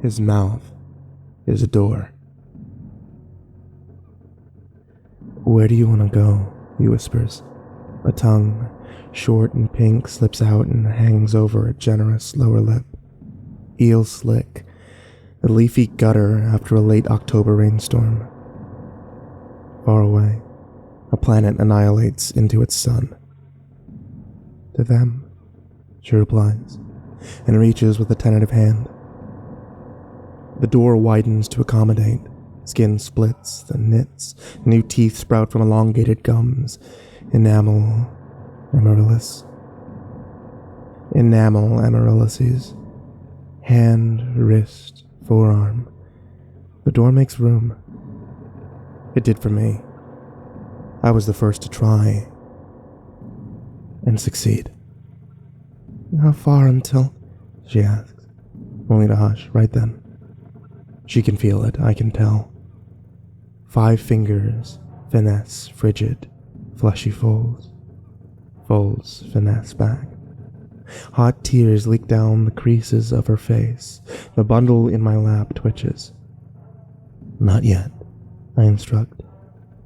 His mouth is a door. "Where do you want to go?" he whispers. A tongue, short and pink, slips out and hangs over a generous lower lip. Eel slick, a leafy gutter after a late October rainstorm. Far away, a planet annihilates into its sun. "To them," she replies, and reaches with a tentative hand. The door widens to accommodate. Skin splits, then knits. New teeth sprout from elongated gums. Enamel amaryllises. Hand, wrist, forearm. The door makes room. It did for me. I was the first to try and succeed. "How far until?" she asks, only to hush right then. She can feel it, I can tell. 5 fingers, finesse, frigid, fleshy folds. Folds, finesse back. Hot tears leak down the creases of her face. The bundle in my lap twitches. "Not yet," I instruct,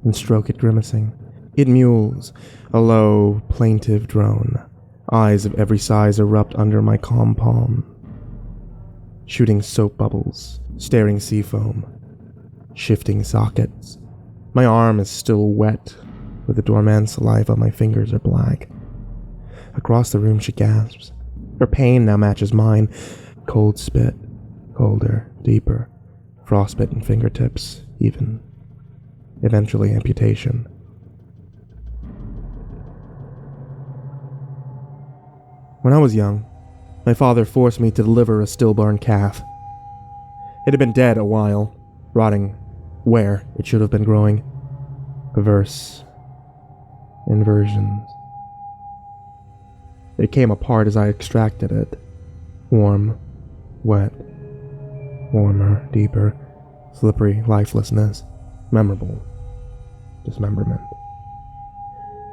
and stroke it grimacing. It mewls, a low, plaintive drone. Eyes of every size erupt under my calm palm. Shooting soap bubbles, staring sea foam, shifting sockets. My arm is still wet with the doorman's saliva. My fingers are black. Across the room she gasps. Her pain now matches mine. Cold spit, colder, deeper. Frostbitten fingertips, even. Eventually amputation. When I was young, my father forced me to deliver a stillborn calf. It had been dead a while, rotting where it should have been growing. Perverse inversions. It came apart as I extracted it. Warm, wet, warmer, deeper, slippery lifelessness, memorable dismemberment.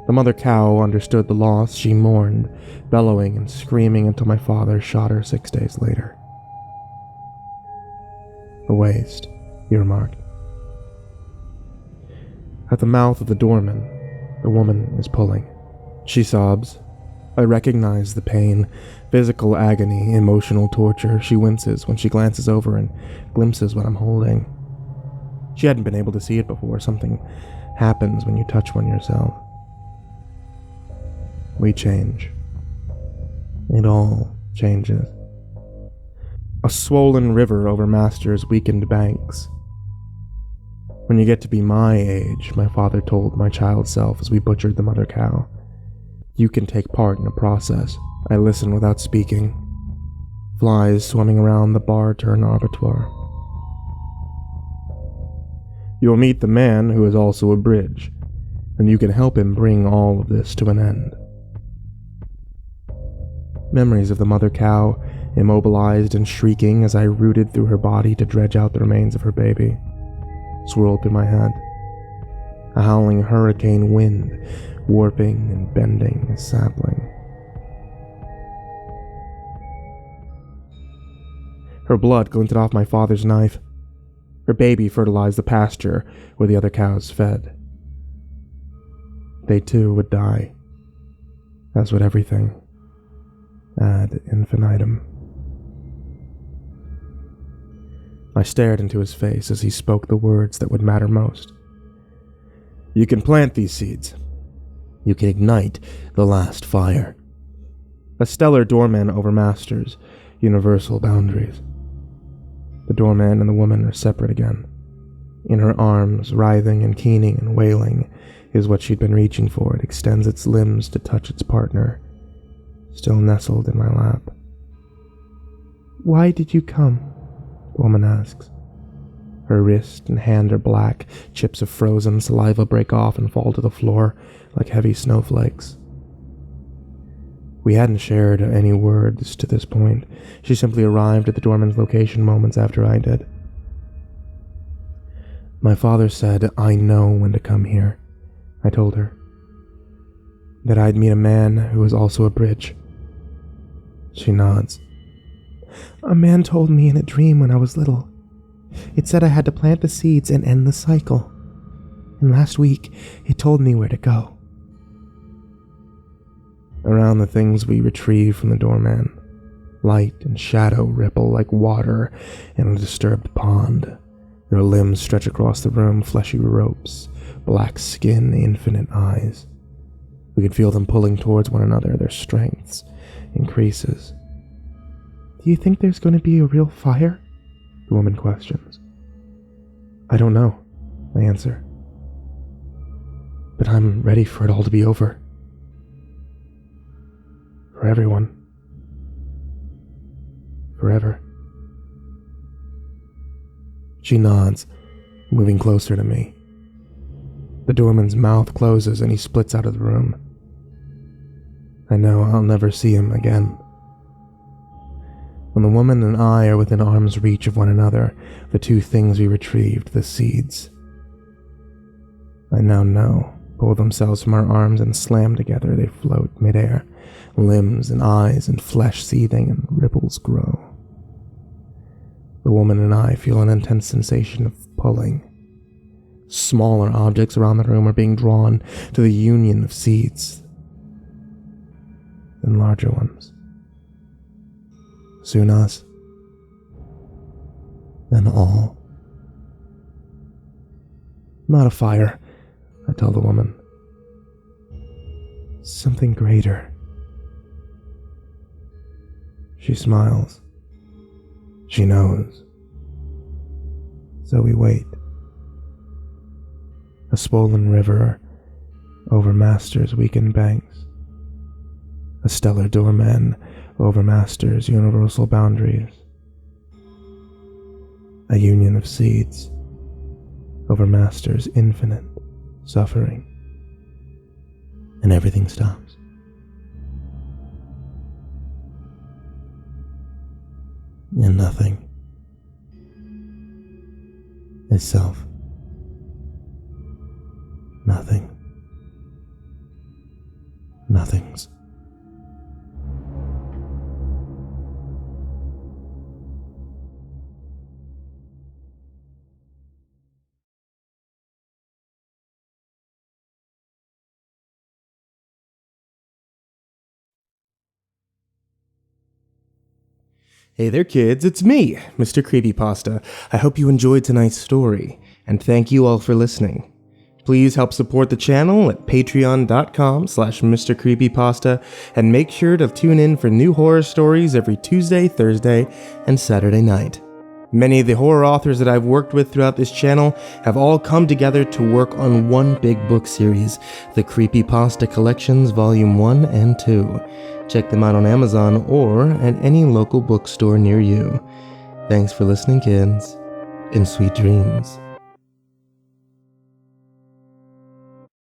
The mother cow understood the loss. She mourned, bellowing and screaming until my father shot her 6 days later. "A waste," he remarked. At the mouth of the doorman, the woman is pulling. She sobs. I recognize the pain, physical agony, emotional torture. She winces when she glances over and glimpses what I'm holding. She hadn't been able to see it before. Something happens when you touch one yourself. We change. It all changes. A swollen river overmasters weakened banks. "When you get to be my age," my father told my child self as we butchered the mother cow, "you can take part in a process." I listen without speaking. Flies swimming around the bar turn abattoir. "You'll meet the man who is also a bridge, and you can help him bring all of this to an end." Memories of the mother cow, immobilized and shrieking as I rooted through her body to dredge out the remains of her baby, swirled through my head. A howling hurricane wind, warping and bending a sapling. Her blood glinted off my father's knife. Her baby fertilized the pasture where the other cows fed. They too would die, as would everything. Ad infinitum. I stared into his face as he spoke the words that would matter most. "You can plant these seeds. You can ignite the last fire." A stellar doorman overmasters universal boundaries. The doorman and the woman are separate again. In her arms, writhing and keening and wailing, is what she'd been reaching for. It extends its limbs to touch its partner, still nestled in my lap. "Why did you come?" the woman asks. Her wrist and hand are black. Chips of frozen saliva break off and fall to the floor like heavy snowflakes. We hadn't shared any words to this point. She simply arrived at the doorman's location moments after I did. "My father said I know when to come here," I told her. "That I'd meet a man who is also a bridge." She nods. A man told me in a dream when I was little. It said I had to plant the seeds and end the cycle. And last week, it told me where to go. Around the things we retrieve from the doorman, light and shadow ripple like water in a disturbed pond. Their limbs stretch across the room, fleshy ropes, black skin, infinite eyes. We could feel them pulling towards one another, their strengths increases. Do you think there's going to be a real fire? The woman questions. I don't know, I answer. But I'm ready for it all to be over. For everyone. Forever. She nods, moving closer to me. The doorman's mouth closes and he splits out of the room. I know I'll never see him again. When the woman and I are within arm's reach of one another, the two things we retrieved, the seeds, I now know, pull themselves from our arms and slam together. They float midair, limbs and eyes and flesh seething, and ripples grow. The woman and I feel an intense sensation of pulling. Smaller objects around the room are being drawn to the union of seeds, and larger ones. Soon us, then all. Not a fire, I tell the woman. Something greater. She smiles. She knows. So we wait. A swollen river overmasters weakened banks. A stellar doorman overmasters universal boundaries. A union of seeds overmasters infinite suffering. And everything stops. And nothing is self. Nothing. Nothings. Hey there kids, it's me, MrCreepyPasta. I hope you enjoyed tonight's story, and thank you all for listening. Please help support the channel at patreon.com/MrCreepyPasta, and make sure to tune in for new horror stories every Tuesday, Thursday, and Saturday night. Many of the horror authors that I've worked with throughout this channel have all come together to work on one big book series, the CreepyPasta Collections Volume 1 and 2. Check them out on Amazon or at any local bookstore near you. Thanks for listening, kids, and sweet dreams.